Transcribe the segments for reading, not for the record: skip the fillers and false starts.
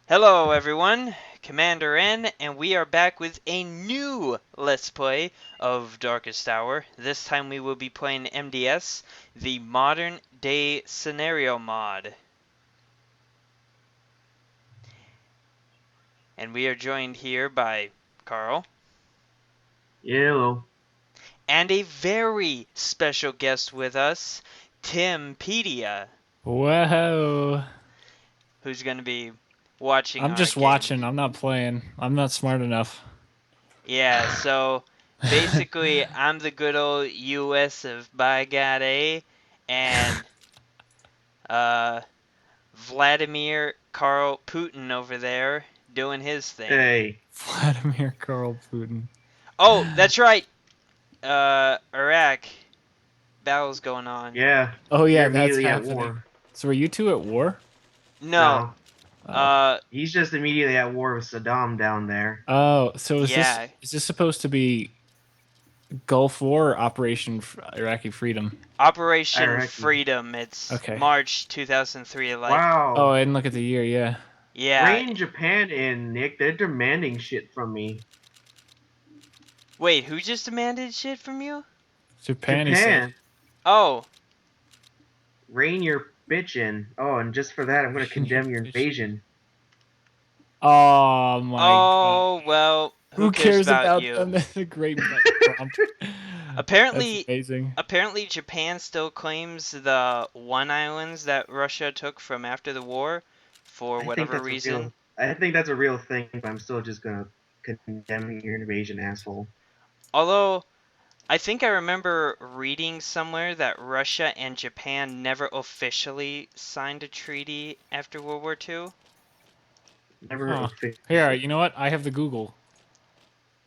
Hello everyone, Commander N, and we are back with a new Let's Play of Darkest Hour. This time we will be playing MDS, the Modern Day Scenario mod. And we are joined here by Carl. Hello. And a very special guest with us, Tim Pedia, Whoa. who's going to be watching I'm our just game. watching. I'm not playing. I'm not smart enough. Yeah, so basically, I'm the good old US of by God A, and uh, Vladimir Karl Putin over there doing his thing. Hey. Vladimir Karl Putin. Oh, that's right. Iraq battle's going on. Yeah. Oh You're yeah, that's immediately at happening. war. So are you two at war? No. No. Oh. Uh, He's just immediately at war with Saddam down there. Oh, so is this yeah. is this supposed to be Gulf War or Operation Iraqi Freedom? Operation Iraqi. Freedom. It's Okay. March 2003. Like, Oh, Wow. I didn't look at the year. Yeah. yeah. Rein Japan in, Nick. They're demanding shit from me. Wait, who just demanded shit from you? Japan, he said. Japan, Oh, rein your bitch in. Oh, and just for that, I'm going to condemn your invasion. Oh my God. oh, well, who Who cares cares about about you? them? That's a great prompt. That's Apparently, amazing. apparently Japan still claims the one islands that Russia took from after the war for I think whatever that's a reason. real. I think that's a real thing, but I'm still just going to condemn your invasion, asshole. Although, I think I remember reading somewhere that Russia and Japan never officially signed a treaty after World War II. Never Huh. Here, you officially. know what? I have the Google.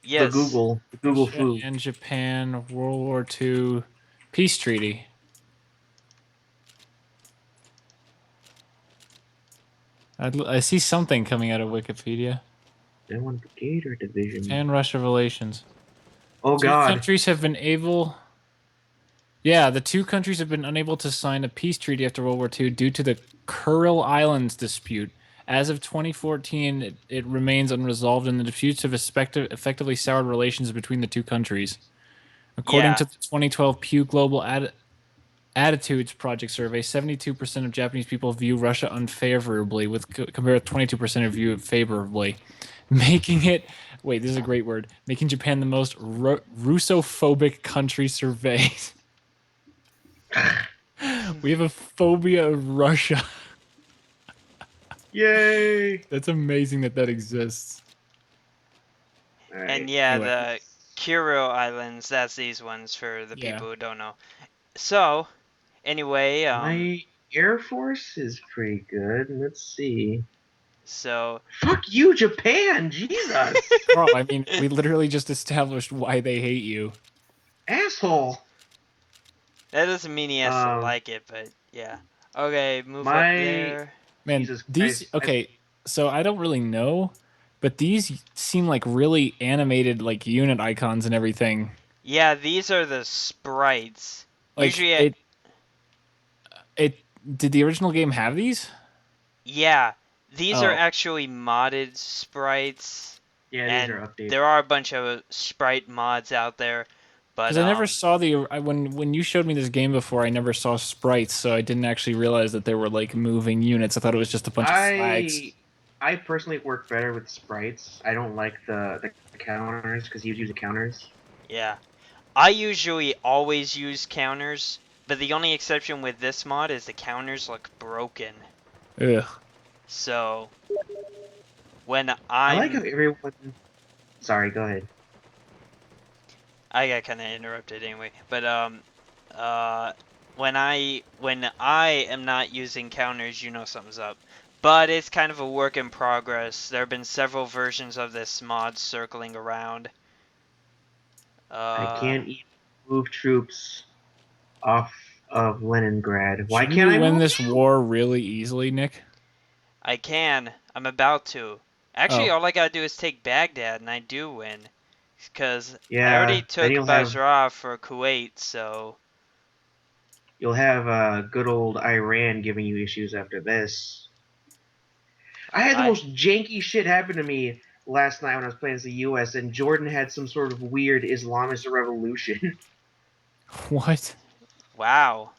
Yes. The Google Russia flu. and Japan World War II peace treaty. I see something coming out of Wikipedia. They want the Gator Division. Japan-Russia relations. Oh Two God. countries have been able. Yeah, the two countries have been unable to sign a peace treaty after World War II due to the Kuril Islands dispute. As of 2014, it remains unresolved, and the disputes have effectively soured relations between the two countries. According Yeah. to the 2012 Pew Global Attitudes Project survey, 72% of Japanese people view Russia unfavorably, with compared to 22% who view it favorably, making it. Wait, this is a great word. Making Japan the most Russophobic country surveyed. We have a phobia of Russia. Yay! That's amazing that that exists. All And right. yeah, Anyway, the Kuril Islands, that's these ones for the yeah. people who don't know. So, anyway, My Air Force is pretty good. Let's see. so Fuck you, Japan! Jesus! Carl, I mean, we literally just established why they hate you. Asshole! that doesn't mean he has to Um, like it, but yeah. Okay, move up my there. Man, Jesus these. Christ. Okay, so I don't really know, but these seem like really animated, like unit icons and everything. Yeah, these are the sprites. Like Usually, it. Did the original game have these? yeah, these are Oh, actually modded sprites, Yeah, these and are updated. there are a bunch of sprite mods out there, but because I never saw when you showed me this game before. I never saw sprites, so I didn't actually realize that they were like moving units. I thought it was just a bunch of flags. I I personally work better with sprites. I don't like the counters because he was using counters. yeah. I usually always use counters, but the only exception with this mod is the counters look broken. Ugh. So when I like how I'm everyone. Sorry, go ahead. I got kind of interrupted anyway, but uh when I am not using counters, you know something's up. But it's kind of a work in progress. There have been several versions of this mod circling around. I Uh can't even move troops off of Leningrad. Why Shouldn't can't you I win move this you? war really easily, Nick? I can. I'm about to. Actually, Oh, all I gotta do is take Baghdad, and I do win. Because I already Yeah, then took Basra for Kuwait, so you'll have good old Iran giving you issues after this. I had the I most janky shit happen to me last night when I was playing as the U.S. and Jordan had some sort of weird Islamist revolution. What? wow.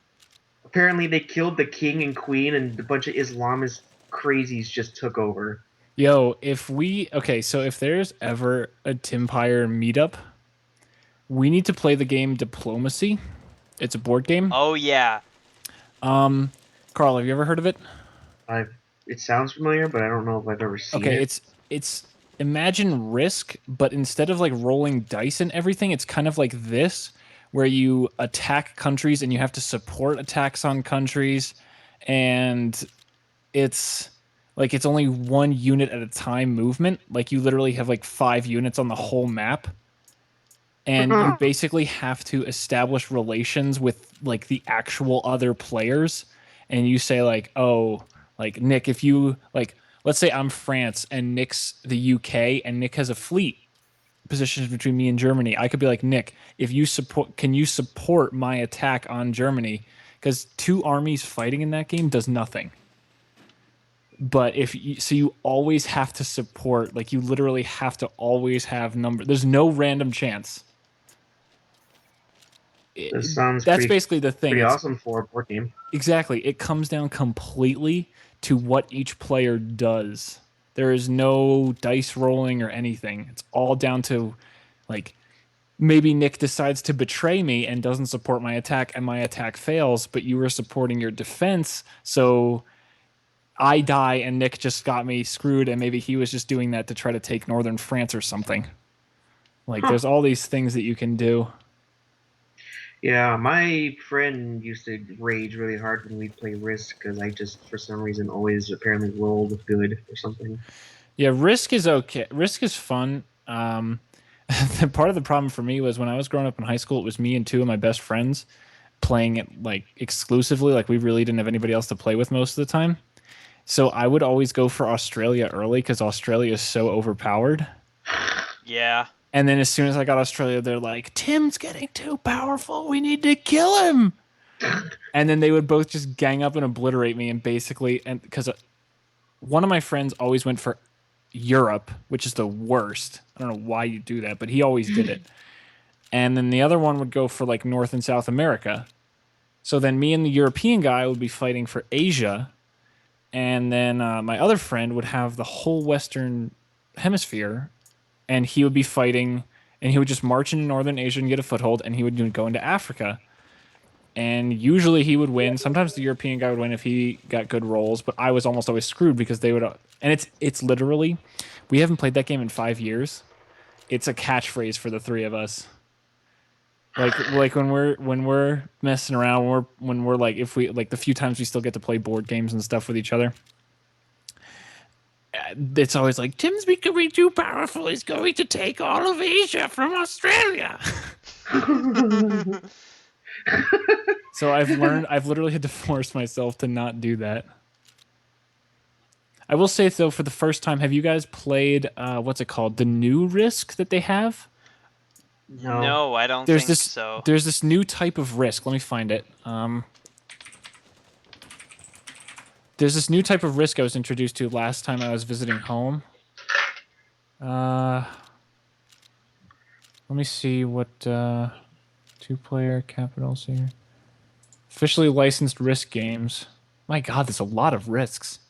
Apparently, they killed the king and queen, and a bunch of Islamist crazies just took over. Yo, so if there's ever a Timpire meetup, we need to play the game Diplomacy. It's a board game. Oh yeah. Carl, have you ever heard of it? I It sounds familiar, but I don't know if I've ever seen Okay, it. it's imagine Risk, but instead of like rolling dice and everything, it's kind of like this, where you attack countries and you have to support attacks on countries, and it's it's only one unit at a time movement. Like you literally have like 5 units on the whole map, and you basically have to establish relations with like the actual other players, and you say like, oh, like Nick, if you like, let's say I'm France and Nick's the UK and Nick has a fleet positions between me and Germany. I could be like, Nick, if you support, can you support my attack on Germany? Because two armies fighting in that game does nothing. But if you, so you always have to support, like you literally have to always have number. There's no random chance. This sounds That's basically the thing. pretty It's awesome for a board game. exactly. It comes down completely to what each player does. There is no dice rolling or anything. It's all down to like maybe Nick decides to betray me and doesn't support my attack and my attack fails, but you were supporting your defense, so I die and Nick just got me screwed and maybe he was just doing that to try to take northern France or something. Like Huh. there's all these things that you can do. Yeah, my friend used to rage really hard when we'd play Risk because I just, for some reason, always apparently rolled good or something. Yeah, Risk is okay. Risk is fun. Part of the problem for me was when I was growing up in high school, it was me and two of my best friends playing it like exclusively. Like we really didn't have anybody else to play with most of the time. So I would always go for Australia early because Australia is so overpowered. Yeah. And then as soon as I got Australia, they're like, Tim's getting too powerful. We need to kill him. And then they would both just gang up and obliterate me. And basically, and because one of my friends always went for Europe, which is the worst. I don't know why you do that, but he always did it. And then the other one would go for like North and South America. So then me and the European guy would be fighting for Asia. And then my other friend would have the whole Western hemisphere, and he would be fighting, and he would just march into Northern Asia and get a foothold, and he would go into Africa. And usually he would win. Sometimes the European guy would win if he got good rolls, but I was almost always screwed because they would. And it's literally, we haven't played that game in 5 years. It's a catchphrase for the three of us. Like when we're messing around, when we're like if we like the few times we still get to play board games and stuff with each other, it's always like Tim's becoming too powerful. He's going to take all of Asia from Australia. So I've literally had to force myself to not do that. I will say though, for the first time, have you guys played what's it called? The new Risk that they have? No. No, I don't There's think this so. there's this new type of Risk. Let me find it. There's this new type of Risk I was introduced to last time I was visiting home. Let me see what two-player capitals here. Officially licensed Risk games. My God, there's a lot of Risks.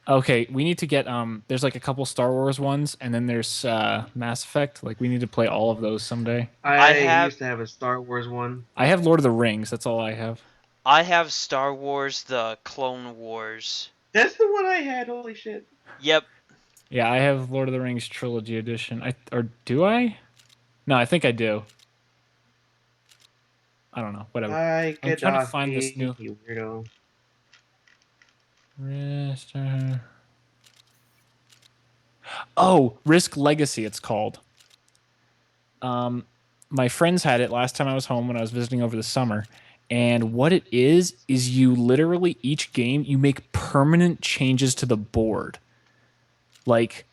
Okay, we need to get there's like a couple Star Wars ones, and then there's Mass Effect. Like we need to play all of those someday. I I have used to have a Star Wars one. I have Lord of the Rings. That's all I have. Star Wars the Clone Wars. That's the one I had. Holy shit. Yep. Yeah, I have Lord of the Rings Trilogy Edition. Or do I? No, I think I do. I don't know. Whatever. I I'm get trying to off find this me, new you weirdo. Risk. Oh, Risk Legacy. It's called. My friends had it last time I was home when I was visiting over the summer. And what it is you literally each game you make permanent changes to the board. Like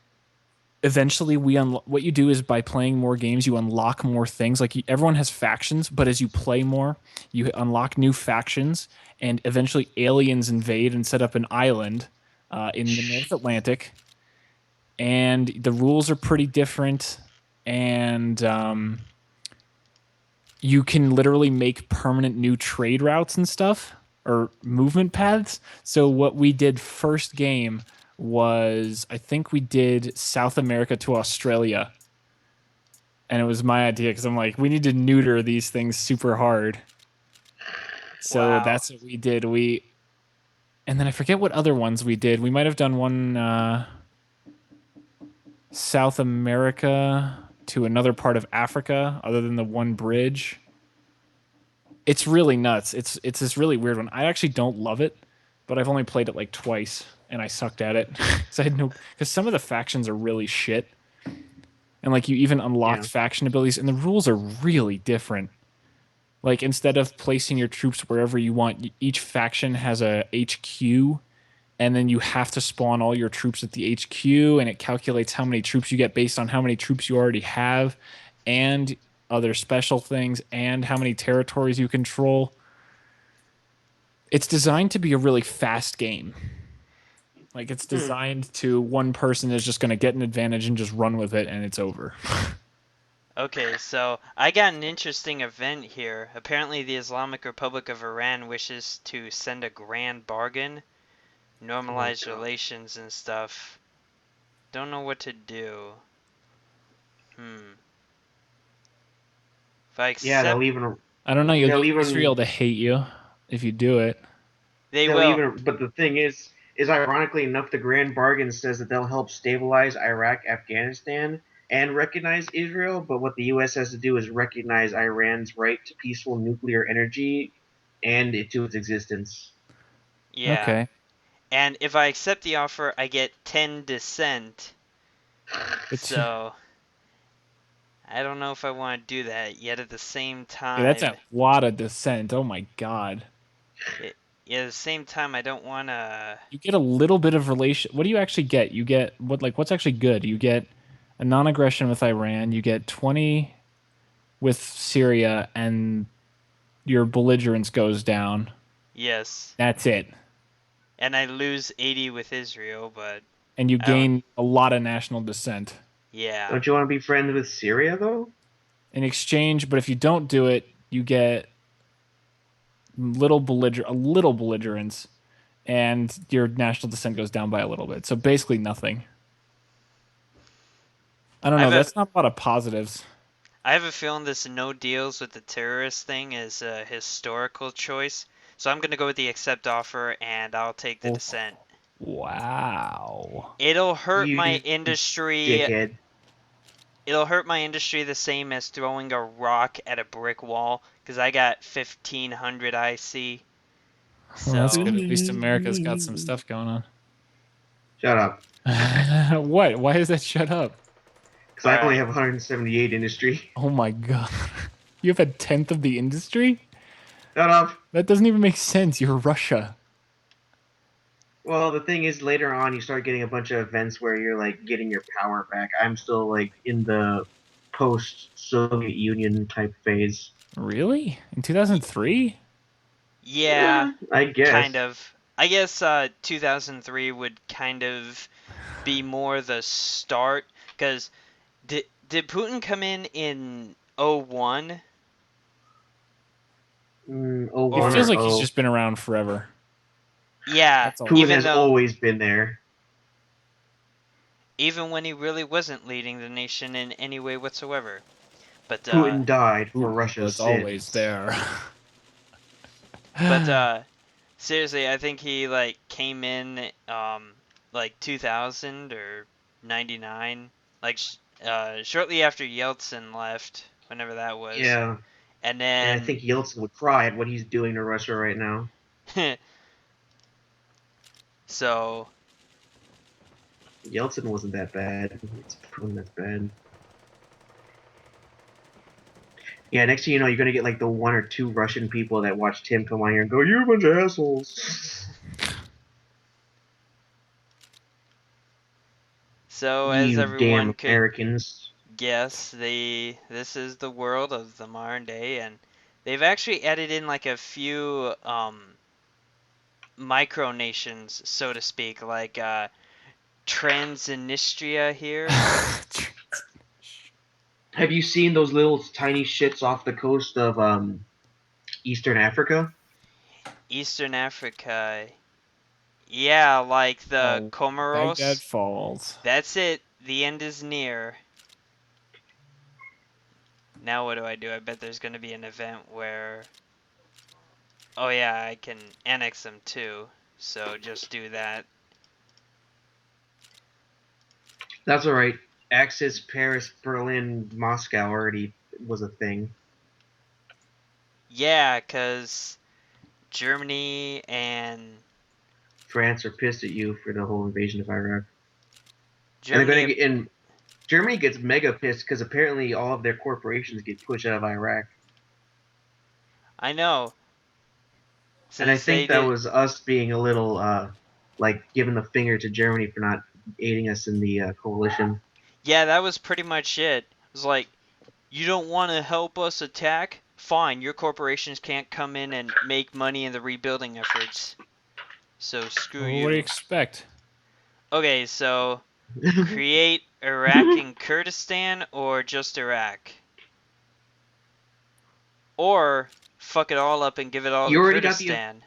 eventually what you do is by playing more games you unlock more things. Like everyone has factions, but as you play more, you unlock new factions, and eventually aliens invade and set up an island. in the North Atlantic, and the rules are pretty different. And you can literally make permanent new trade routes and stuff or movement paths. So what we did first game was I think we did South America to Australia. And it was my idea because I'm like, we need to neuter these things super hard. So Wow. that's what we did. And then I forget what other ones we did. We might have done one South America to another part of Africa other than the one bridge. It's really nuts. It's this really weird one. I actually don't love it, but I've only played it like twice and I sucked at it because I had no because some of the factions are really shit. And like you even unlocked Yeah. faction abilities and the rules are really different. Like instead of placing your troops wherever you want, each faction has a HQ and then you have to spawn all your troops at the HQ and it calculates how many troops you get based on how many troops you already have and other special things and how many territories you control. It's designed to be a really fast game. Like it's Hmm. designed to one person is just going to get an advantage and just run with it and it's over. Okay, so I got an interesting event here. Apparently, the Islamic Republic of Iran wishes to send a grand bargain, Oh my normalize god. relations and stuff. Don't know what to do. Hmm. If I Yeah, accept, I don't know, you'll they'll get even Israel to hate you if you do it. they will. but the thing is ironically enough, the Grand Bargain says that they'll help stabilize Iraq, Afghanistan, and recognize Israel. But what the U.S. has to do is recognize Iran's right to peaceful nuclear energy and to its existence. Yeah. Okay. And if I accept the offer, I get 10 dissent. But So I don't know if I want to do that. Yet at the same yeah, that's time, a lot of dissent. Oh my god. it, at the same time, I don't want to. You get a little bit of relation. What do you actually get? You get what's actually good? You get a non-aggression with Iran, you get 20 with Syria and your belligerence goes down. Yes. That's it. And I lose 80 with Israel, but And you I don't. gain a lot of national dissent Yeah. Don't you want to be friends with Syria though? in exchange, but if you don't do it, you get a little belligerence and your national dissent goes down by a little bit. So basically nothing. I don't I know. have a That's not a lot of positives. I have a feeling this no deals with the terrorist thing is a historical choice. So I'm gonna go with the accept offer, and I'll take the Oh, dissent. wow. It'll hurt my You industry. dickhead. It'll hurt my industry the same as throwing a rock at a brick wall, because I got 1500 IC. Well, that's So good. At least America's got some stuff going Shut up. on. What? Why is that shut up? Because all I only right. have 178 industry. Oh my god. You have a tenth of the industry? Shut up. That doesn't even make sense. You're Russia. Well, the thing is, later on, you start getting a bunch of events where you're like getting your power back. I'm still like in the post-Soviet Union type phase. Really? In 2003? Yeah, I guess. kind of. I guess 2003 would kind of be more the start, because did Putin come in 01? It 01 Or feels or like he's 0. just been around forever. yeah, That's all I Putin even has though always been there. even when he really wasn't leading the nation in any way whatsoever. But Putin died for Putin Russia's was always sins. there. but seriously, I think he like came in like 2000 or 99, like shortly after Yeltsin left, whenever that was. Yeah, And and I then think Yeltsin would cry at what he's doing to Russia right now. so Yeltsin wasn't that bad. It's Putin that's bad. Yeah, next thing you know, you're gonna get like the one or two Russian people that watch Tim come on here and go, "You're a bunch of assholes." so as You everyone damn could Americans. guess, this is the world of the modern day, and they've actually added in like a few micronations, so to speak, like Transnistria here. Have you seen those little tiny shits off the coast of Eastern Africa? Eastern Africa. Yeah, like the Oh, Baghdad Comoros. Falls. That's it. The end is near. Now what do? I bet there's going to be an event where... Oh yeah, I can annex them too. So just do that. That's all right. Axis, Paris, Berlin, Moscow already was a thing. Yeah, because Germany and... France are pissed at you for the whole invasion of Iraq, and they're gonna Germany... get in. Germany gets mega pissed because apparently all of their corporations get pushed out of Iraq, I know. and I Since they think that did... was us being a little like giving the finger to Germany for not aiding us in the coalition. Yeah, that was pretty much it. It was like, you don't want to help us attack? Fine, your corporations can't come in and make money in the rebuilding efforts. So screw Well, what do you you. expect? Okay, so create Iraq and Kurdistan or just Iraq? Or fuck it all up and give it all to you already got the Kurdistan.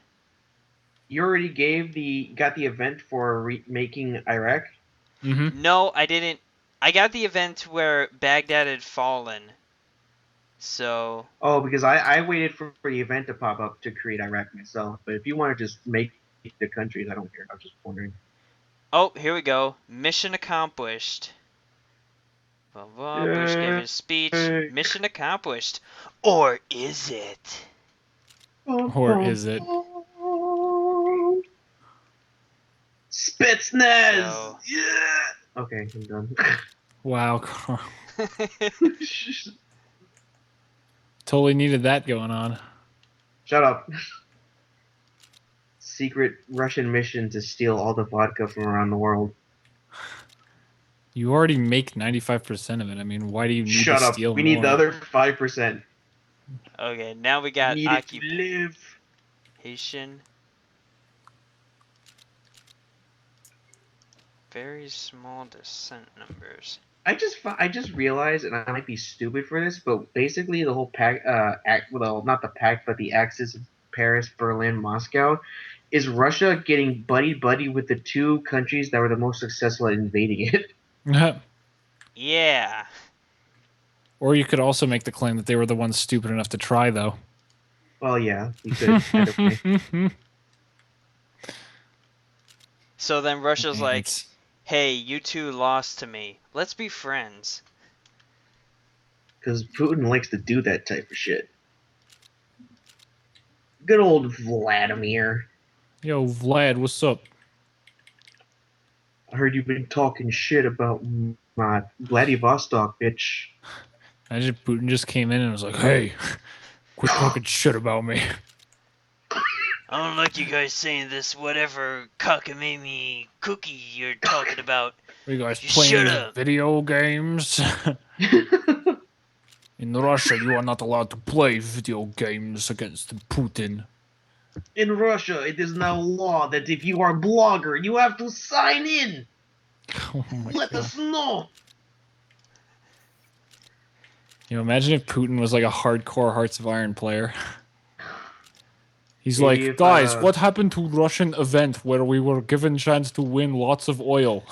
you already got the event for making Iraq. Mm-hmm. No, I didn't. I got the event where Baghdad had fallen. So, Oh, because I waited for the event to pop up to create Iraq myself. But if you want to just make the countries, I don't care. I was just wondering. oh, here we go. Mission accomplished. Blah, blah. Bush gave his speech. Yay. Mission accomplished. Or is it? Or is it? Spetsnaz! So. Yeah! Okay, I'm done. Wow, Carl. Totally needed that going on. Shut up. Secret Russian mission to steal all the vodka from around the world. You already make 95% of it. I mean, why do you need Shut to up. steal We more? need the other 5%. Okay, now we We got need it to live. occupation. Very small descent numbers. I just realized, and I might be stupid for this, but basically the whole well, not the pact, but the axis of Paris, Berlin, Moscow, is Russia getting buddy with the two countries that were the most successful at invading it. Yeah. Or you could also make the claim that they were the ones stupid enough to try, though. Well, yeah, you could either way. So then Russia's like, It's- hey, you two lost to me. Let's be friends. Because Putin likes to do that type of shit. Good old Vladimir. Yo, Vlad, what's up? I heard you've been talking shit about my Vladivostok, bitch. Imagine Putin just came in and was like, hey, quit talking shit about me. I don't like you guys saying this whatever cockamamie cookie you're talking about. Are you guys You playing shut these up. video games? In Russia, you are not allowed to play video games against Putin. In Russia, it is now law that if you are a blogger, you have to sign in. Oh my Let God. us know. You know, imagine if Putin was like a hardcore Hearts of Iron player. He's If, like, guys, what happened to Russian event where we were given chance to win lots of oil?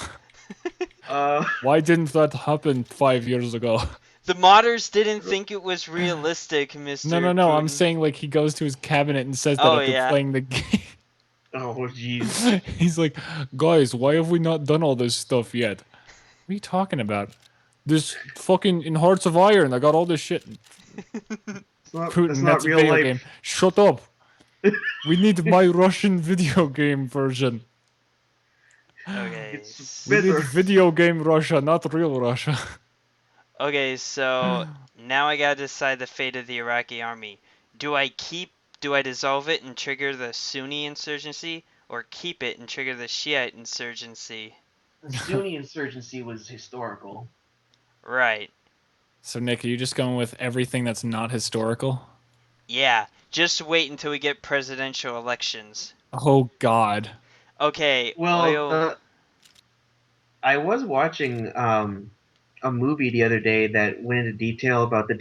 Why didn't that happen 5 years ago? The modders didn't think it was realistic, Mr. No. Putin. I'm saying like he goes to his cabinet and says that Oh, after yeah. playing the game. oh, jeez. He's like, guys, why have we not done all this stuff yet? What are you talking about? This fucking in Hearts of Iron, I got all this shit. Putin, That's that's not a real video life. game. Shut up. We need my Russian video game version. Okay. It's We need better. video game Russia, not real Russia. Okay, so now I gotta decide the fate of the Iraqi army. Do I dissolve it and trigger the Sunni insurgency, or keep it and trigger the Shiite insurgency? The Sunni insurgency was historical. Right. So Nick, are you just going with everything that's not historical? Yeah. Just wait until we get presidential elections. Oh God. Okay, Well, oil. I was watching a movie the other day that went into detail about the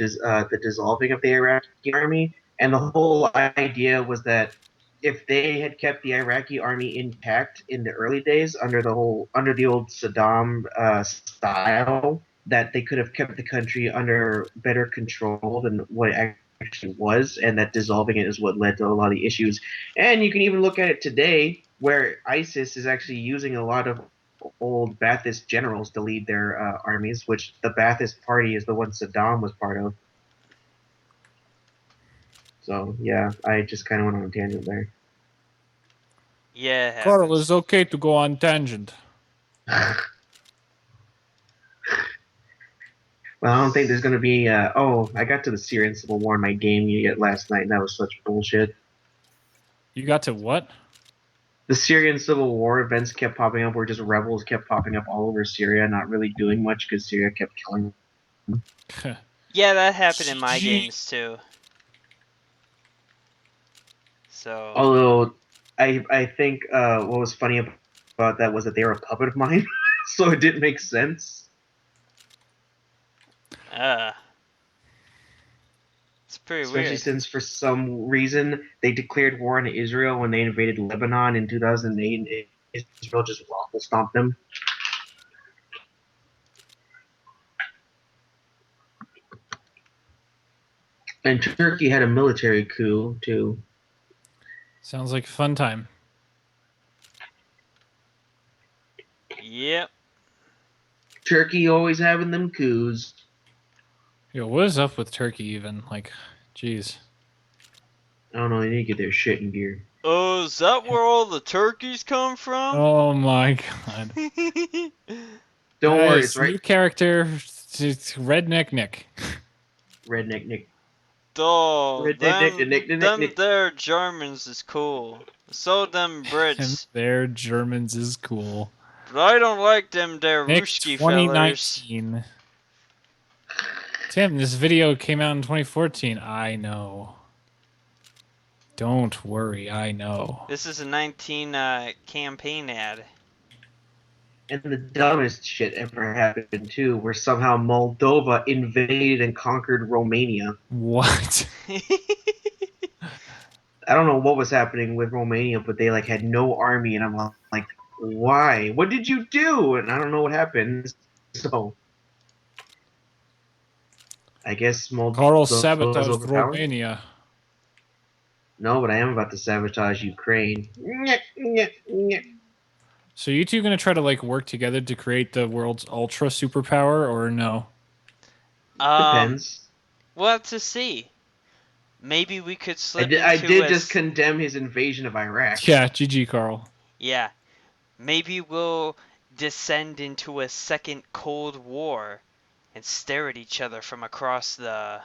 dissolving of the Iraqi army, and the whole idea was that if they had kept the Iraqi army intact in the early days under the old Saddam style, that they could have kept the country under better control than what it actually was, and that dissolving it is what led to a lot of the issues. And you can even look at it today, where ISIS is actually using a lot of old Ba'athist generals to lead their armies, which the Ba'athist party is the one Saddam was part of. So yeah, I just kind of went on a tangent there. Yeah, it Carl, happens. it's okay to go on tangent. Well, I don't think there's going to be. Oh, I got to the Syrian Civil War in my game you get last night, and that was such bullshit. You got to what? The Syrian Civil War events kept popping up, where just rebels kept popping up all over Syria, not really doing much because Syria kept killing them. Yeah, that happened in my GG. games too. So, Although I think what was funny about that was that they were a puppet of mine, so it didn't make sense. uh, it's pretty Especially weird. since for some reason they declared war on Israel when they invaded Lebanon in 2008, and Israel just waffle stomped them. And Turkey had a military coup too. Sounds like a fun time. Yep. Turkey always having them coups. Yo, what is up with Turkey even? Like, jeez. I don't know. They need to get their shit in gear. Oh, is that where all the turkeys come from? Oh my God. Don't worry, it's Nice. right. New character. It's Redneck Nick. Redneck Nick. Duh, Redneck Nick. Nick. Nick. Nick. them Nick. there Germans is cool. So them Him Brits. there, Germans is cool. But I don't like them there Nick Ruski fellers. 2019. Tim, this video came out in 2014. I know. Don't worry, I know. This is a 19 campaign ad. And the dumbest shit ever happened too, where somehow Moldova invaded and conquered Romania. What? I don't know what was happening with Romania, but they like had no army, and I'm like, why? What did you do? And I don't know what happened. So I guess Carl Moldova is sabotaged overpowered. Romania. No, but I am about to sabotage Ukraine. So you two gonna try to like work together to create the world's ultra superpower, or no? um, Depends. we'll have to see. Maybe we could I slip did, I into did a just condemn his invasion of Iraq. Yeah, GG, Carl. yeah. Maybe we'll descend into a second Cold War and stare at each other from across the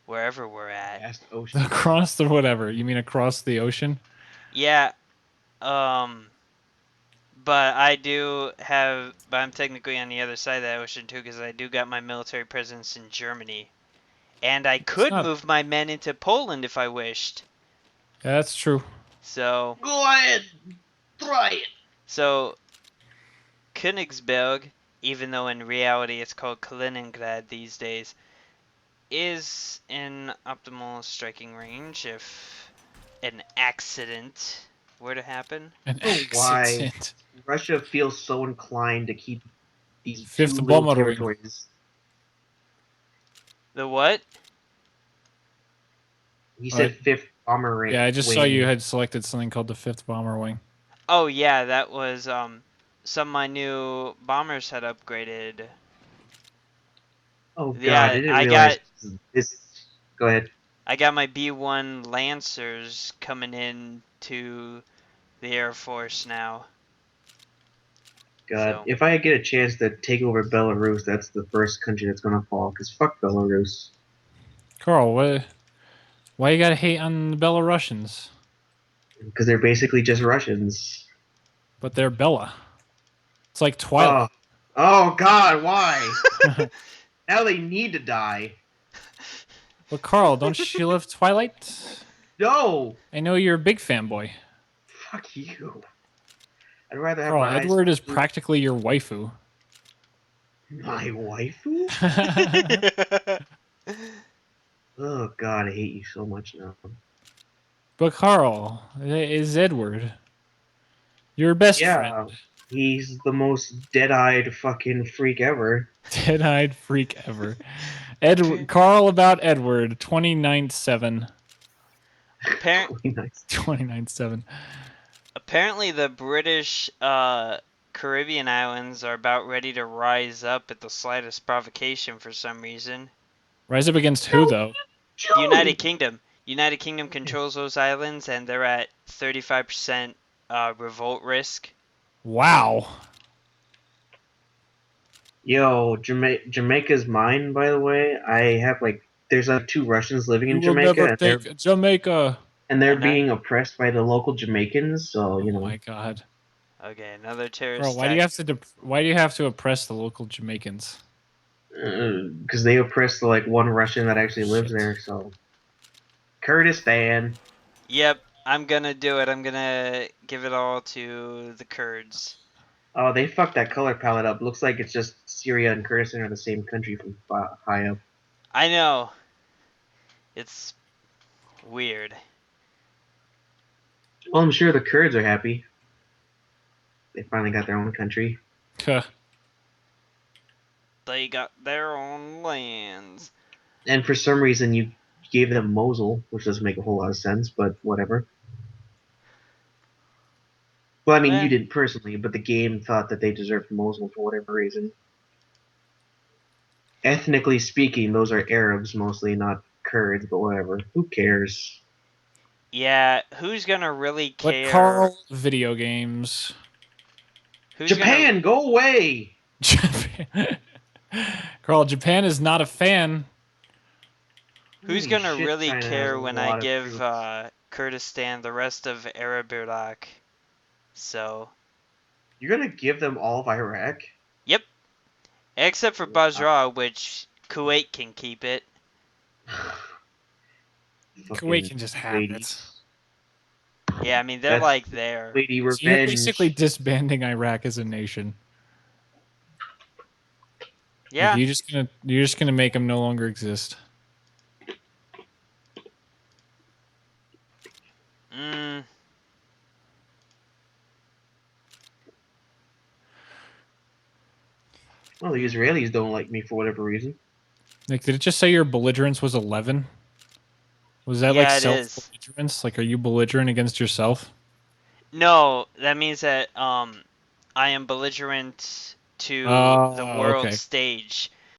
wherever we're at. Vast ocean. Across the whatever. You mean across the ocean? Yeah. But I'm technically on the other side of that ocean too, because I do got my military presence in Germany, and I It's could not. move my men into Poland if I wished. Yeah, that's true. So, Go ahead, try it. so Königsberg, even though in reality it's called Kaliningrad these days, is in optimal striking range if an accident were to happen. An Oh, why? accident. Russia feels so inclined to keep these Fifth two little bomber wing. territories. The what? He said fifth bomber wing. Yeah, I just saw you had selected something called the Fifth Bomber Wing. Oh yeah, that was some of my new bombers had upgraded. Oh god, Yeah, I didn't I realize got this. Go ahead. I got my B1 Lancers coming in to the Air Force now. God, So if I get a chance to take over Belarus, that's the first country that's gonna fall. Cause fuck Belarus. Carl, why you gotta hate on the Belarusians? Because they're basically just Russians. But they're Bella. It's like Twilight. Oh god, why? Now they need to die. But Carl, don't you love Twilight? No. I know you're a big fanboy. Fuck you. I'd rather have Carl, my eyes Edward is completely- practically your waifu. my waifu. Oh God, I hate you so much now. But Carl is Edward. Your best friend. Yeah, he's the most dead-eyed fucking freak ever. Dead-eyed freak ever. Edward Carl about Edward, 29/7. Appar- Really nice. 29/7. Apparently, the British Caribbean islands are about ready to rise up at the slightest provocation for some reason. Rise up against who though? The United Kingdom. United Kingdom controls those islands, and they're at 35% revolt risk. Wow. Yo, Jamaica's mine, by the way. I have there's like 2 Russians living You in will never Jamaica, take Jamaica. and they're And that- being oppressed by the local Jamaicans. So you Oh know, my god. Okay, another terrorist Carl, why do you have to why do you have to oppress the local Jamaicans? because they oppress the one Russian that actually lives Shit. there. So Kurdistan. Yep, I'm gonna do it. I'm gonna give it all to the Kurds. Oh, they fucked that color palette up. Looks like it's just Syria and Kurdistan are the same country from high up. I know. It's weird. Well, I'm sure the Kurds are happy. They finally got their own country. Huh. They got their own lands. And for some reason, you gave them Mosul, which doesn't make a whole lot of sense, but whatever. Well, I mean, Eh. you didn't personally, but the game thought that they deserved Mosul for whatever reason. Ethnically speaking, those are Arabs mostly, not Kurds, but whatever. Who cares? Yeah, who's gonna really But care? Carl, video games. Who's Japan, go away! Japan. Carl, Japan is not a fan. Who's Holy gonna shit, really China has care a when lot I of give troops. Kurdistan the rest of Arab Iraq? So, You're gonna give them all of Iraq? yep. Except for Basra, which Kuwait can keep it. Kuwait can just have it. Yeah, I mean they're That's like there. Lady So you're Revenge. basically disbanding Iraq as a nation. Yeah. Like, you're just gonna make them no longer exist. Mm, Well, the Israelis don't like me for whatever reason. Like, did it just say your belligerence was 11? Was that Yeah, like it is. self-belligerence? Like, are you belligerent against yourself? no, that means that I am belligerent to the world Okay. stage.